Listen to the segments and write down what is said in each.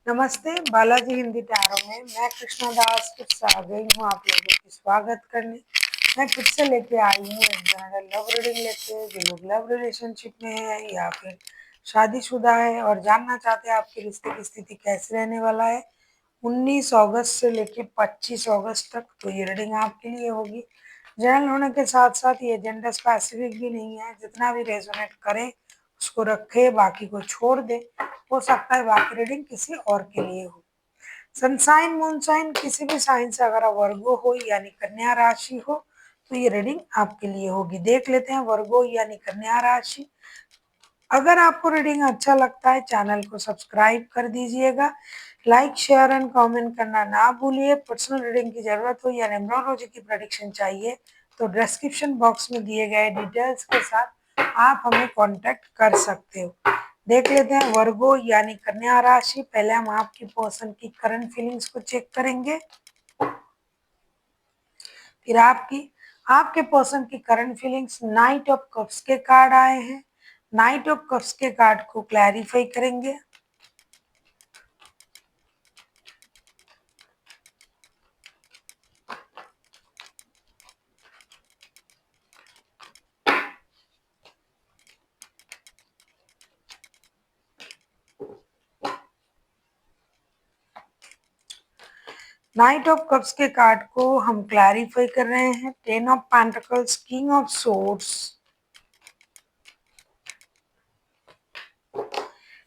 नमस्ते, बालाजी हिंदी टैरो में मैं कृष्णा दास फिर से आ गई हूँ आप लोगों की स्वागत करने। मैं फिर से लेके आई हूँ एक जनरल लव रीडिंग लेके, जो लोग लव रिलेशनशिप में है या फिर शादीशुदा है और जानना चाहते हैं आपके रिश्ते की स्थिति कैसे रहने वाला है 19 अगस्त से लेके 25 अगस्त तक। तो ये रीडिंग आपके लिए होगी। जनरल होने के साथ साथ ये जेंडर स्पेसिफिक भी नहीं है, जितना भी रेजोनेट करे उसको रखे, बाकी को छोड़ दे। हो सकता है बाकी रीडिंग किसी और के लिए हो। सनसाइन मूनसाइन किसी भी साइन से अगर आप वर्गो हो यानी कन्या राशि हो तो ये रीडिंग आपके लिए होगी। देख लेते हैं वर्गो यानी कन्या राशि। अगर आपको रीडिंग अच्छा लगता है चैनल को सब्सक्राइब कर दीजिएगा, लाइक शेयर एंड कमेंट करना ना भूलिए। पर्सनल रीडिंग की जरूरत हो या न्यूमरोलॉजी की प्रेडिक्शन चाहिए तो डिस्क्रिप्शन बॉक्स में दिए गए डिटेल्स के साथ आप हमें कांटेक्ट कर सकते हो। देख लेते हैं वर्गो यानी कन्या राशि। पहले हम आपकी पर्सन की करंट फीलिंग्स को चेक करेंगे, फिर आपके पर्सन की current feelings. Knight of cups के कार्ड आए हैं, नाइट ऑफ कप्स के कार्ड को क्लैरिफाई करेंगे। नाइट ऑफ कप्स के कार्ड को हम क्लैरिफाई कर रहे हैं। Ten of pentacles, king of swords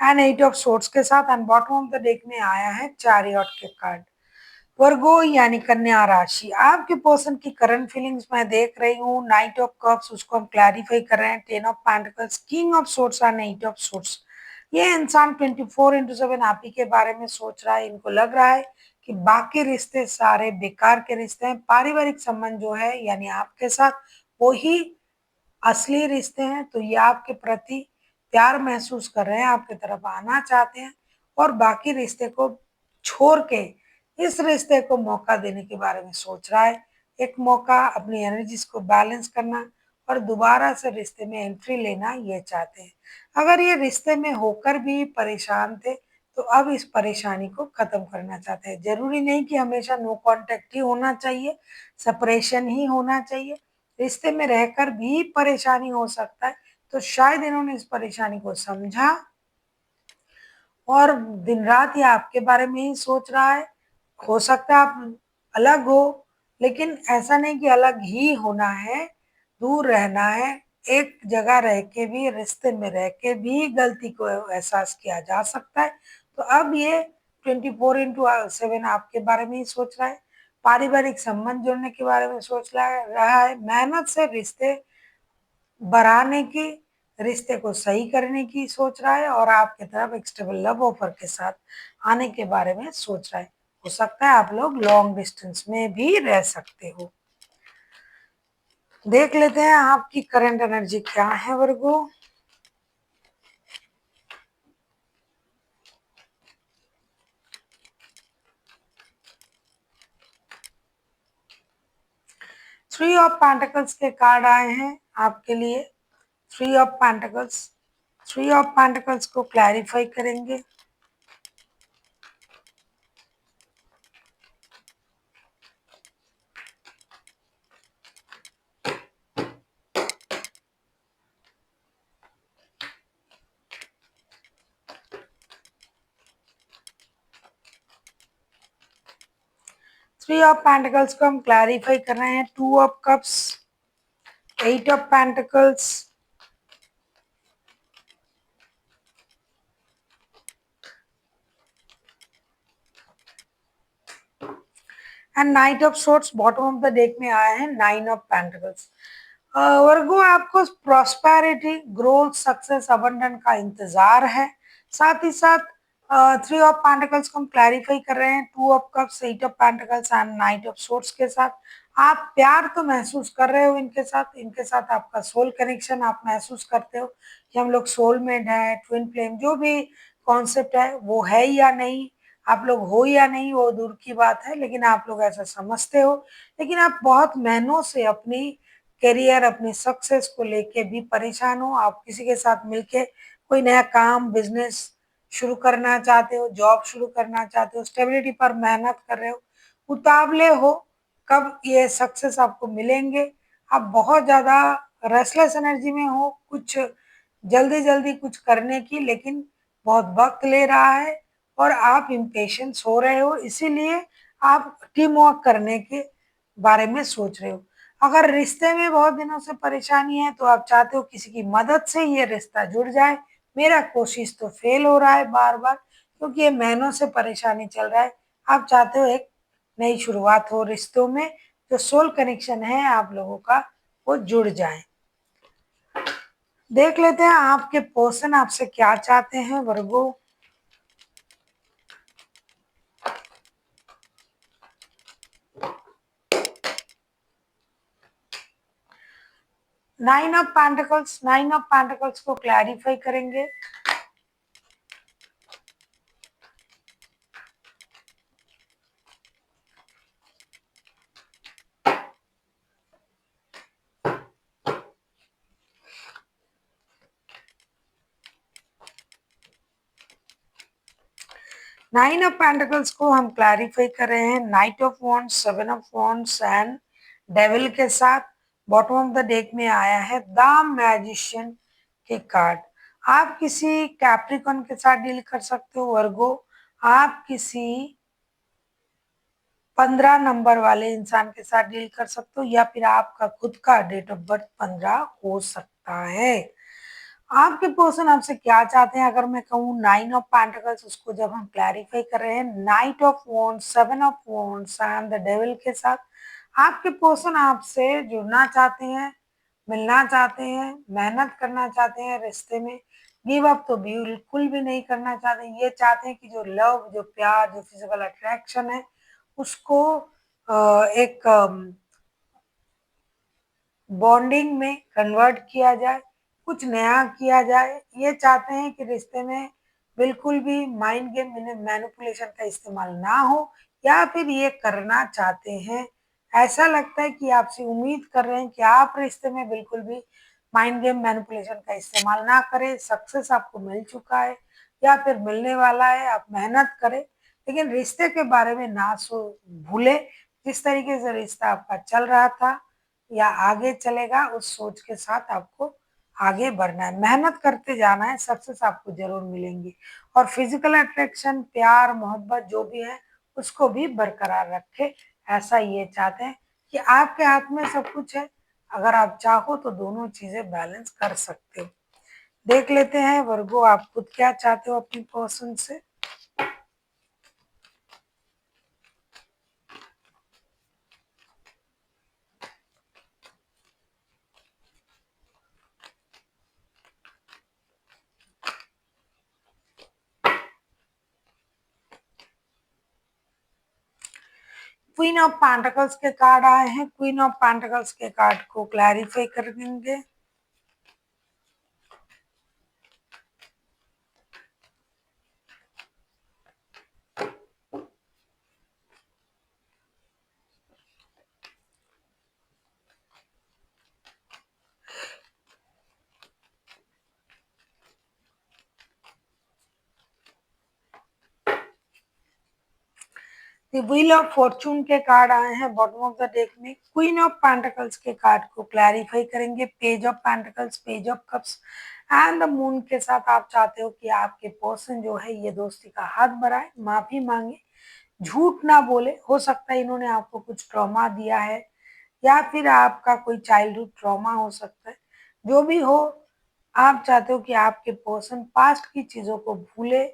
and eight of swords के साथ and bottom of the deck में आया है चैरियट के कार्ड। वर्गो यानी कन्या राशि, आपके पर्सन की करंट फीलिंग्स मैं देख रही हूँ। नाइट ऑफ कप्स उसको हम क्लैरिफाई कर रहे हैं। Ten of pentacles, king of swords and eight of swords. ये इंसान 24/7 आप ही के बारे में सोच रहा है। इनको लग रहा है कि बाकी रिश्ते सारे बेकार के रिश्ते हैं। पारिवारिक संबंध जो है यानी आपके साथ वो ही असली रिश्ते हैं। तो ये आपके प्रति प्यार महसूस कर रहे हैं, आपकी तरफ आना चाहते हैं और बाकी रिश्ते को छोड़ के इस रिश्ते को मौका देने के बारे में सोच रहा है। एक मौका अपनी एनर्जीज को बैलेंस करना और दोबारा से रिश्ते में एंट्री लेना ये चाहते हैं। अगर ये रिश्ते में होकर भी परेशान थे तो अब इस परेशानी को खत्म करना चाहते हैं। जरूरी नहीं कि हमेशा नो कांटेक्ट ही होना चाहिए, सेपरेशन ही होना चाहिए। रिश्ते में रहकर भी परेशानी हो सकता है। तो शायद इन्होंने इस परेशानी को समझा और दिन रात ये आपके बारे में ही सोच रहा है। हो सकता है आप अलग हो, लेकिन ऐसा नहीं कि अलग ही होना है, दूर रहना है। एक जगह रह के भी, रिश्ते में रह के भी गलती को एहसास किया जा सकता है। तो अब ये 24/7 आपके बारे में ही सोच रहा है। पारिवारिक संबंध जोड़ने के बारे में सोच रहा है। मेहनत से रिश्ते बढ़ाने की, रिश्ते को सही करने की सोच रहा है और आपकी तरफ एक स्टेबल लव ऑफर के साथ आने के बारे में सोच रहा है। हो सकता है आप लोग लॉन्ग डिस्टेंस में भी रह सकते हो। देख लेते हैं आपकी करंट एनर्जी क्या है वर्गो। थ्री ऑफ पेंटिकल्स के कार्ड आए हैं आपके लिए। Three of pentacles, three of pentacles को क्लैरिफाई करेंगे। थ्री ऑफ पेंटिकल्स को हम क्लैरिफाई कर रहे हैं। Two of cups, eight of pentacles and knight of swords. Bottom of the deck में आया है नाइन ऑफ पेंटिकल्स। वर्गो आपको प्रॉस्पेरिटी, ग्रोथ, सक्सेस, अबंडेंट का इंतजार है। साथ ही साथ थ्री ऑफ पेंटिकल्स को हम क्लैरिफाई कर रहे हैं। Two of cups, eight of pentacles and knight of swords के साथ आप प्यार तो महसूस कर रहे हो इनके साथ। इनके साथ आपका सोल कनेक्शन आप महसूस करते हो कि हम लोग सोलमेट है, ट्विन फ्लेम, जो भी कॉन्सेप्ट है वो है या नहीं, आप लोग हो या नहीं वो दूर की बात है, लेकिन आप लोग ऐसा समझते हो। लेकिन आप बहुत महीनों से अपनी करियर, अपनी सक्सेस को लेके भी परेशान हो। आप किसी के साथ मिलके कोई नया काम, बिजनेस शुरू करना चाहते हो, जॉब शुरू करना चाहते हो, स्टेबिलिटी पर मेहनत कर रहे हो, उतावले हो, कब ये सक्सेस आपको मिलेंगे, आप बहुत ज़्यादा रेस्टलेस एनर्जी में हो, कुछ जल्दी-जल्दी कुछ करने की, लेकिन बहुत वक़्त ले रहा है और आप इम्पेशेंस हो रहे हो, इसीलिए आप टीम वर्क करने के बारे में सोच रहे हो। अगर रिश्ते में बहुत दिनों से परेशानी है, तो आप चाहते हो किसी की मदद से ये रिश्ता जुड़ जाए। मेरा कोशिश तो फेल हो रहा है बार-बार क्योंकि ये महीनों से परेशानी चल रहा है। आप चाहते हो एक नई शुरुआत हो रिश्तों में, जो सोल कनेक्शन है आप लोगों का, वो जुड़ जाए। देख लेते हैं आपके पर्सन आपसे क्या चाहते हैं वर्गो। 9 ऑफ पेंटिकल्स को क्लैरिफाई करेंगे। नाइन ऑफ पेंटिकल्स को हम क्लैरिफाई कर रहे हैं knight of wands, seven of wands and devil के साथ। बॉटम ऑफ द डेक में आया है द मैजिशियन के कार्ड। आप किसी कैप्रिकॉन के साथ डील कर सकते हो वर्गो। आप किसी 15 नंबर वाले इंसान के साथ डील कर सकते हो या फिर आपका खुद का डेट ऑफ बर्थ 15 हो सकता है। आपके पर्सन आपसे क्या चाहते हैं अगर मैं कहूँ नाइन ऑफ पेंटिकल्स, उसको जब हम क्लैरिफाई कर रहे हैं knight of wands, seven of wands and the devil के साथ, आपके पर्सन आपसे जुड़ना चाहते हैं, मिलना चाहते हैं, मेहनत करना चाहते हैं रिश्ते में। गिव अप तो बिल्कुल भी नहीं करना चाहते। ये चाहते हैं कि जो लव, जो प्यार, जो फिजिकल अट्रैक्शन है उसको एक बॉन्डिंग में कन्वर्ट किया जाए, कुछ नया किया जाए। ये चाहते हैं कि रिश्ते में बिल्कुल भी माइंड गेम मैनिपुलेशन का इस्तेमाल ना हो, या फिर ये करना चाहते हैं। ऐसा लगता है कि आपसे उम्मीद कर रहे हैं कि आप रिश्ते में बिल्कुल भी माइंड गेम मैनिपुलेशन का इस्तेमाल ना करें। सक्सेस आपको मिल चुका है या फिर मिलने वाला है, आप मेहनत करें, लेकिन रिश्ते के बारे में ना भूले। जिस तरीके से रिश्ता आपका चल रहा था या आगे चलेगा, उस सोच के साथ आपको आगे बढ़ना है, मेहनत करते जाना है, सक्सेस आपको जरूर मिलेंगी। और फिजिकल अट्रैक्शन, प्यार, मोहब्बत जो भी है उसको भी बरकरार रखे, ऐसा ये चाहते हैं कि आपके हाथ में सब कुछ है। अगर आप चाहो तो दोनों चीजें बैलेंस कर सकते हो। देख लेते हैं वर्गो आप खुद क्या चाहते हो अपनी पर्सन से। क्वीन ऑफ पेंटिकल्स के कार्ड आए हैं। क्वीन ऑफ पेंटिकल्स के कार्ड को क्लैरिफाई कर देंगे। द व्हील ऑफ फॉर्चून के कार्ड आए हैं बॉटम ऑफ द डेक में। क्वीन ऑफ पेंटिकल्स के कार्ड को क्लैरिफाई करेंगे। Page of pentacles, page of cups and the moon के साथ आप चाहते हो कि आपके पर्सन जो है ये दोस्ती का हाथ बढ़ाए, माफी मांगे, झूठ ना बोले। हो सकता है इन्होंने आपको कुछ ट्रॉमा दिया है या फिर आपका कोई चाइल्डहुड ट्रॉमा हो सकता है। जो भी हो, आप चाहते हो कि आपके पर्सन पास्ट की चीजों को भूले,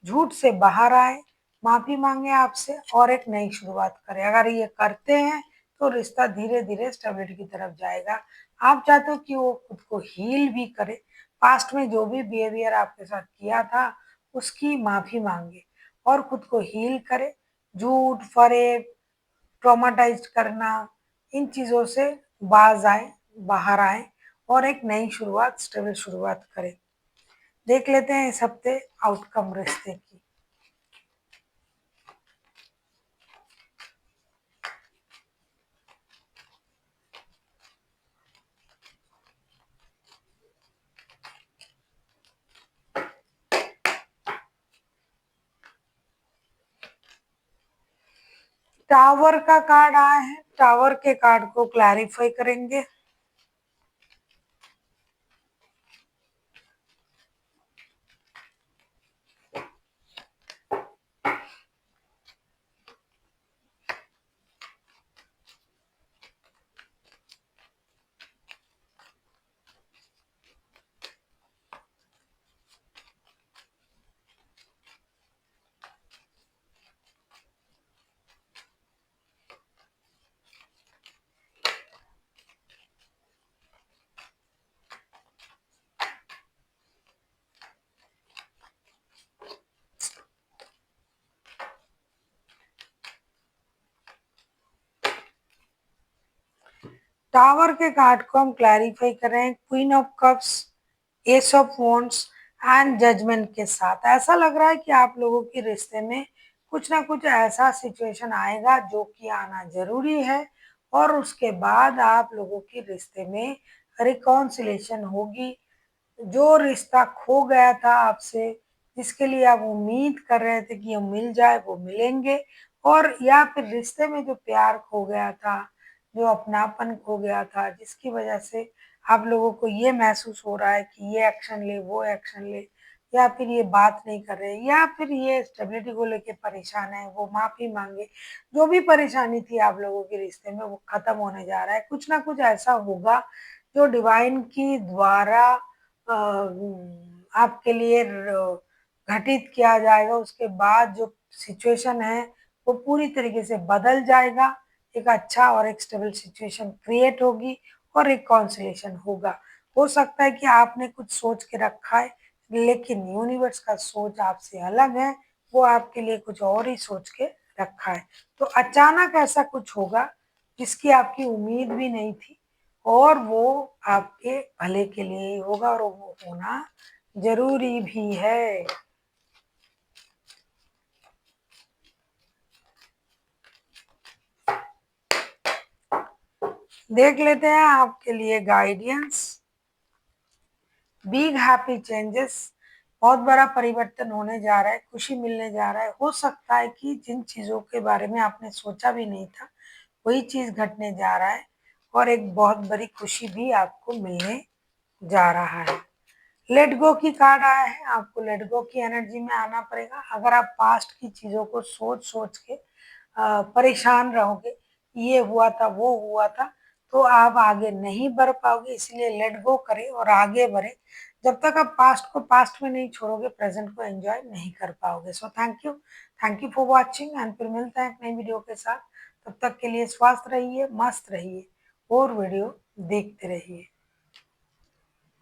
झूठ से बाहर आए, माफी मांगे आपसे और एक नई शुरुआत करें। अगर ये करते हैं तो रिश्ता धीरे धीरे स्टेबिलिटी की तरफ जाएगा। आप चाहते हो कि वो खुद को हील भी करे, पास्ट में जो भी बिहेवियर आपके साथ किया था उसकी माफी मांगे और खुद को हील करे। झूठ, फरेब, ट्रॉमाटाइज्ड करना, इन चीज़ों से बाज आए, बाहर आए और एक नई शुरुआत, स्टेबल शुरुआत करें। देख लेते हैं इस हफ्ते आउटकम रिश्ते की। टावर का कार्ड आया है, टावर के कार्ड को क्लैरिफाई करेंगे। टावर के कार्ड को हम क्लैरिफाई कर रहे हैं queen of cups, ace of wands and judgement के साथ। ऐसा लग रहा है कि आप लोगों के रिश्ते में कुछ ना कुछ ऐसा सिचुएशन आएगा जो कि आना जरूरी है, और उसके बाद आप लोगों के रिश्ते में रिकॉन्सिलेशन होगी। जो रिश्ता खो गया था आपसे, जिसके लिए आप उम्मीद कर रहे थे कि ये मिल जाए, वो मिलेंगे। और या फिर रिश्ते में जो प्यार खो गया था, जो अपनापन खो गया था, जिसकी वजह से आप लोगों को ये महसूस हो रहा है कि ये एक्शन ले, वो एक्शन ले, या फिर ये बात नहीं कर रहे, या फिर ये स्टेबिलिटी को लेके परेशान है, वो माफी मांगे। जो भी परेशानी थी आप लोगों के रिश्ते में, वो खत्म होने जा रहा है। कुछ ना कुछ ऐसा होगा जो डिवाइन की द्वारा आपके लिए घटित किया जाएगा। उसके बाद जो सिचुएशन है वो पूरी तरीके से बदल जाएगा। एक अच्छा और एक स्टेबल सिचुएशन क्रिएट होगी और रिकॉन्सिलेशन होगा। हो सकता है कि आपने कुछ सोच के रखा है, लेकिन यूनिवर्स का सोच आपसे अलग है। वो आपके लिए कुछ और ही सोच के रखा है। तो अचानक ऐसा कुछ होगा जिसकी आपकी उम्मीद भी नहीं थी, और वो आपके भले के लिए ही होगा, और वो होना जरूरी भी है। देख लेते हैं आपके लिए गाइडेंस। बिग हैप्पी चेंजेस, बहुत बड़ा परिवर्तन होने जा रहा है, खुशी मिलने जा रहा है। हो सकता है कि जिन चीजों के बारे में आपने सोचा भी नहीं था, वही चीज घटने जा रहा है, और एक बहुत बड़ी खुशी भी आपको मिलने जा रहा है। लेट गो की कार्ड आया है, आपको लेट गो की एनर्जी में आना पड़ेगा। अगर आप पास्ट की चीजों को सोच सोच के परेशान रहोगे, ये हुआ था, वो हुआ था, तो आप आगे नहीं बढ़ पाओगे। इसलिए लेट गो करें और आगे बढ़े। जब तक आप पास्ट को पास्ट में नहीं छोड़ोगे, प्रेजेंट को एंजॉय नहीं कर पाओगे। So thank you for watching, and फिर मिलते हैं एक नई वीडियो के साथ। तब तक के लिए स्वस्थ रहिए, मस्त रहिए, और वीडियो देखते रहिए।